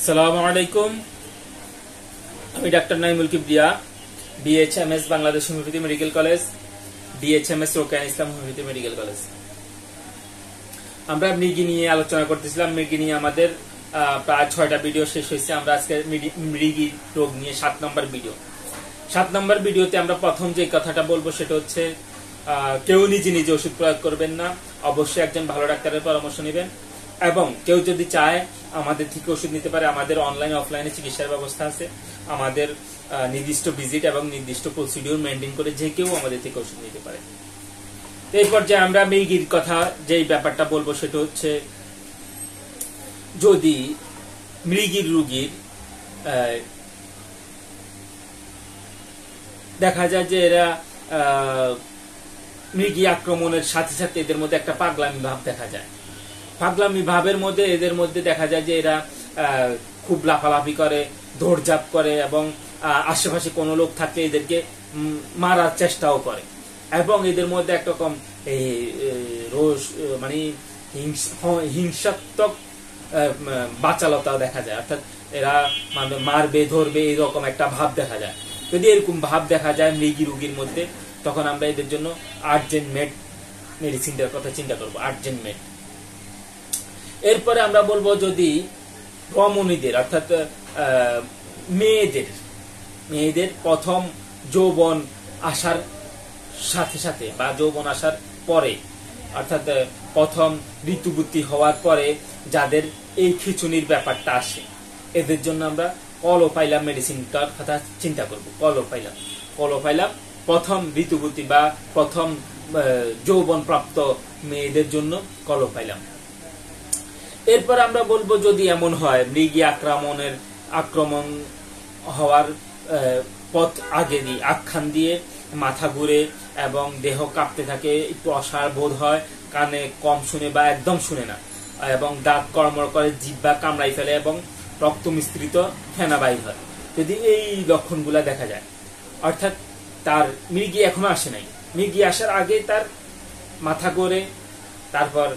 আসসালামু আলাইকুম। আমি ডাক্তার Naimul Kibria, BHMS Bangladesh homeopathy medical college, BHMS Rokeya Islam homeopathy medical college. আমরা মৃগী নিয়ে আলোচনা করতেছিলাম। মৃগী নিয়ে আমাদের প্রায় 6টা ভিডিও শেষ হয়েছে। আমরা আজকে মৃগী রোগ নিয়ে 7 নম্বর ভিডিও। 7 নম্বর ভিডিওতে আমরা প্রথম যে কথাটা বলবো সেটা হচ্ছে কেউ নিজে নিজে ওষুধ প্রয়োগ করবেন না, অবশ্যই একজন ভালো ডাক্তারের পরামর্শ নেবেন। এবং কেউ যদি চায় আমাদের থেকে ওষুধ নিতে পারে। আমাদের অনলাইন অফলাইনে চিকিৎসার ব্যবস্থা আছে। আমাদের নির্দিষ্ট ভিজিট এবং নির্দিষ্ট প্রসিডিউর মেনটেন করে যে কেউ আমাদের থেকে ওষুধ নিতে পারে। এরপর যে আমরা মৃগীর কথা যেই ব্যাপারটা বলবো সেটা হচ্ছে, যদি মৃগীর রোগীর দেখা যায় যে এরা মৃগী আক্রমণের সাথে সাথে এদের মধ্যে একটা পাগলামি ভাব দেখা যায়। পাগলামি ভাবের মধ্যে এদের মধ্যে দেখা যায় যে এরা খুব লাফালাফি করে, দৌড়ঝাঁপ করে এবং আশেপাশে কোনো লোক থাকলে এদেরকে মারার চেষ্টাও করে। এবং এদের মধ্যে একরকম রোষ মানে হিংসাত্মক বাচালতাও দেখা যায়। অর্থাৎ এরা মানে মারবে ধরবে এরকম একটা ভাব দেখা যায়। যদি এরকম ভাব দেখা যায় মৃগী রোগীর মধ্যে, তখন আমরা এদের জন্য আর্জেন্ট মেডিসিনটার কথা চিন্তা করবো, আর্জেন্ট মেড। এরপরে আমরা বলবো, যদি রমণীদের অর্থাৎ মেয়েদের প্রথম যৌবন আসার সাথে সাথে বা যৌবন আসার পরে, অর্থাৎ প্রথম ঋতুবতী হওয়ার পরে যাদের এই খিঁচুনির ব্যাপারটা আসে, এদের জন্য আমরা কলোপাইলাম মেডিসিনটার কথা চিন্তা করব। কলোপাইলাম প্রথম ঋতুবতী বা প্রথম যৌবন প্রাপ্ত মেয়েদের জন্য কলোপাইলাম। এরপর আমরা বলবো, যদি এমন হয় মৃগী আক্রমণ হওয়ার পথ আগে দিয়ে আখ্যান দিয়ে মাথা ঘুরে এবং দেহ কাঁপতে থাকে, একটু অসাড় বোধ হয়, কানে কম শুনে বা একদম শুনে না, এবং দাঁত কড়মড় করে, জিহ্বা কামড়াই ফেলে এবং রক্ত মিশ্রিত ফেনা বাইর হয়, যদি এই লক্ষণগুলা দেখা যায়, অর্থাৎ তার মৃগী এখনো আসে নাই, মৃগী আসার আগে তার মাথা ঘোরে, তারপর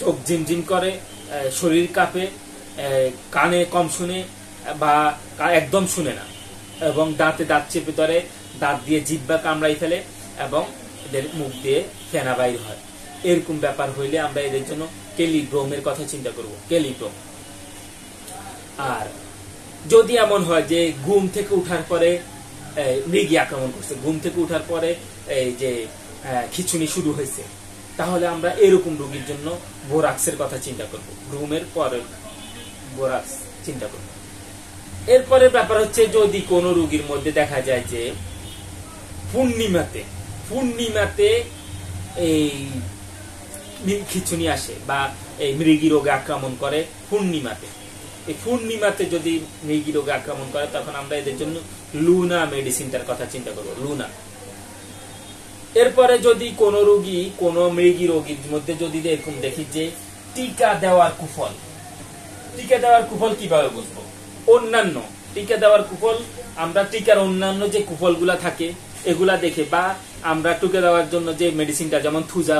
চোখ ঝিমঝিম করে, শরীর কাঁপে, কানে কম শুনে বা একদম শুনে না, এবং দাঁতে দাঁত চেপে ধরে, দাঁত দিয়ে জিহ্বা কামড়াই ফেলে এবং এদের মুখ দিয়ে ফেনা বাইর হয়, এরকম ব্যাপার হইলে আমরা এদের জন্য কেলিব্রোমের কথা চিন্তা করব, কেলিব্রোম। আর যদি এমন হয় যে ঘুম থেকে উঠার পরে মৃগী আক্রমণ করছে, ঘুম থেকে উঠার পরে এই যে খিঁচুনি শুরু হয়েছে, তাহলে আমরা এরকম রোগীর জন্য বোরাক্সের কথা চিন্তা করব, ঘুমের পরে বোরাক্স চিন্তা করব। এরপরে ব্যাপার হচ্ছে, যদি কোনো রোগীর মধ্যে দেখা যায় যে পূর্ণিমাতে এই খিঁচুনি আসে বা এই মৃগী রোগে আক্রমণ করে পূর্ণিমাতে, এই পূর্ণিমাতে যদি মৃগী রোগে আক্রমণ করে, তখন আমরা এদের জন্য লুনা মেডিসিনটার কথা চিন্তা করব, লুনা। এরপরে যদি কোন মৃগী রোগীর মধ্যে যদি এরকম দেখি যে টিকা দেওয়ার কুফল কিভাবে বুঝবো? অন্যান্য টিকা দেওয়ার কুফল, আমরা টিকার অন্যান্য যে কুফলগুলা থাকে এগুলা দেখে, বা আমরা টিকা দেওয়ার জন্য যে মেডিসিনটা, যেমন থুজা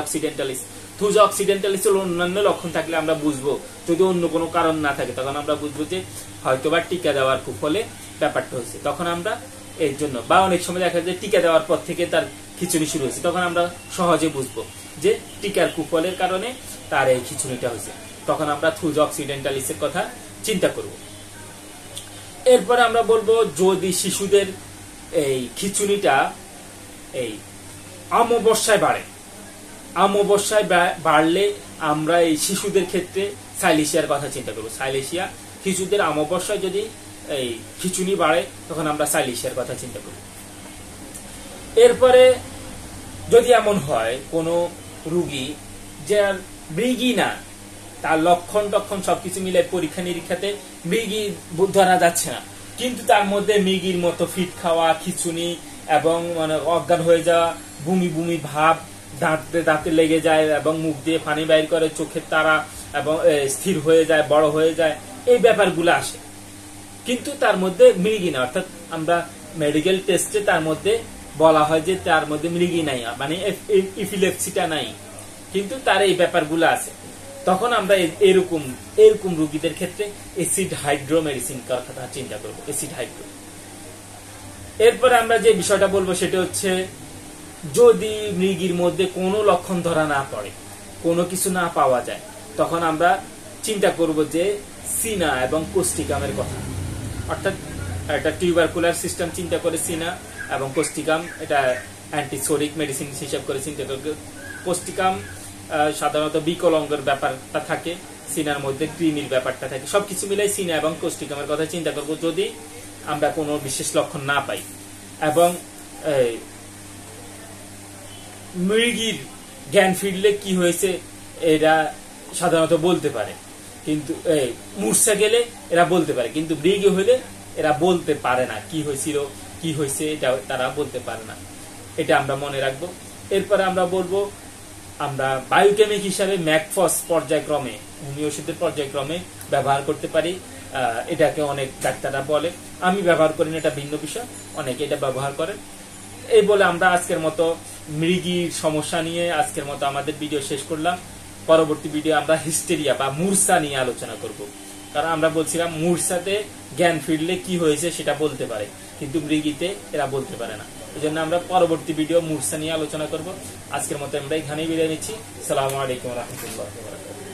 অক্সিডেন্টালিস অন্যান্য লক্ষণ থাকলে আমরা বুঝবো। যদি অন্য কোনো কারণ না থাকে, তখন আমরা বুঝবো যে হয়তোবা টিকা দেওয়ার কুফলে ব্যাপারটা হয়েছে। তখন আমরা এর জন্য, বা অনেক সময় দেখা যায় টিকা দেওয়ার পর থেকে তার খিঁচুনি শুরু হয়েছে, তখন আমরা সহজে বুঝবো যে টিকার কুফলের কারণে তার এই খিঁচুনিটা হয়েছে, তখন আমরা থুজা অক্সিডেন্টালিসের কথা চিন্তা করব। এরপরে আমরা বলবো, যদি শিশুদের এই খিঁচুনিটা এই অমাবস্যায় বাড়লে আমরা এই শিশুদের ক্ষেত্রে সাইলেশিয়ার কথা চিন্তা করবো। সাইলেশিয়া, শিশুদের অমাবস্যায় যদি এই খিঁচুনি বাড়ে, তখন আমরা সাইলেশিয়ার কথা চিন্তা করব। এরপরে যদি এমন হয় কোনো রোগী যে আর মৃগী না, তার লক্ষণ টক্ষণ সবকিছু মিলে পরীক্ষা নিরীক্ষাতে মৃগী ধরা যাচ্ছে না, কিন্তু তার মধ্যে মৃগীর মতো ফিট খাওয়া, খিঁচুনি এবং মানে অজ্ঞান হয়ে যাওয়া, বমি ভাব, দাঁতে লেগে যায় এবং মুখ দিয়ে পানি বাইর করে, চোখের তারা এবং স্থির হয়ে যায়, বড় হয়ে যায়, এই ব্যাপারগুলো আসে, কিন্তু তার মধ্যে মৃগী না, অর্থাৎ আমরা মেডিকেল টেস্টে তার মধ্যে বলা হয় যে তার মধ্যে মৃগী নাই, মানে এপিলেপসিটা নাই, কিন্তু তার এই ব্যাপারগুলো আছে। তখন আমরা এরকম রোগীদের ক্ষেত্রে অ্যাসিড হাইড্রো মেডিসিন কথা চিন্তা করব, অ্যাসিড হাইড্রো। এরপরে আমরা যে বিষয়টা বলবো সেটা হচ্ছে, যদি মৃগীর মধ্যে কোনো লক্ষণ ধরা না পড়ে, কোনো কিছু না পাওয়া যায়, তখন আমরা চিন্তা করব যে সিনা এবং কোস্টিকামের কথা। অর্থাৎ একটা টিউবারকুলার সিস্টেম চিন্তা করে সিনা এবং কোস্টিকাম এটা অ্যান্টিসোরিক মেডিসিন হিসাব করে চিন্তা করবে। কোস্টিকাম সাধারণত বিকলঙ্গের ব্যাপারটা থাকে, সিনার মধ্যে কৃমির ব্যাপারটা থাকে, সবকিছু মিলাই সিনা এবং কোস্টিকামের কথা চিন্তা করব যদি আমরা কোনো বিশেষ লক্ষণ না পাই। এবং মৃগীর জ্ঞান ফিরলে কি হয়েছে এরা সাধারণত বলতে পারে, কিন্তু মূর্ছা গেলে এরা বলতে পারে, কিন্তু মৃগী হইলে এরা বলতে পারে না কি হয়েছিল কি হয়েছে, এটা তারা বলতে পারে না। এটা আমরা মনে রাখবো। এরপরে আমরা বলবো, আমরা বায়োকেমিক হিসাবে ম্যাকফস পর্যায়ক্রমে, হোমিও ওষুধের পর্যায়ক্রমে ব্যবহার করতে পারি। এটাকে অনেক ডাক্তাররা বলে, আমি ব্যবহার করি না, এটা ভিন্ন বিষয়, অনেকে এটা ব্যবহার করেন। এই বলে আমরা আজকের মতো মৃগীর সমস্যা নিয়ে আজকের মতো আমাদের ভিডিও শেষ করলাম। পরবর্তী ভিডিও আমরা হিস্টেরিয়া বা মূর্ছা নিয়ে আলোচনা করব, কারণ আমরা বলছিলাম মূর্ছাতে জ্ঞান ফিরলে কি হয়েছে সেটা বলতে পারে, কিন্তু মৃগীতে এরা বলতে পারে না। এই জন্য আমরা পরবর্তী ভিডিও মূর্ছা নিয়ে আলোচনা করব। আজকের মতো আমরা এখানেই বিদায় নিচ্ছি। আসসালামু আলাইকুম ওয়া রাহমাতুল্লাহি ওয়া বারাকাতুহু।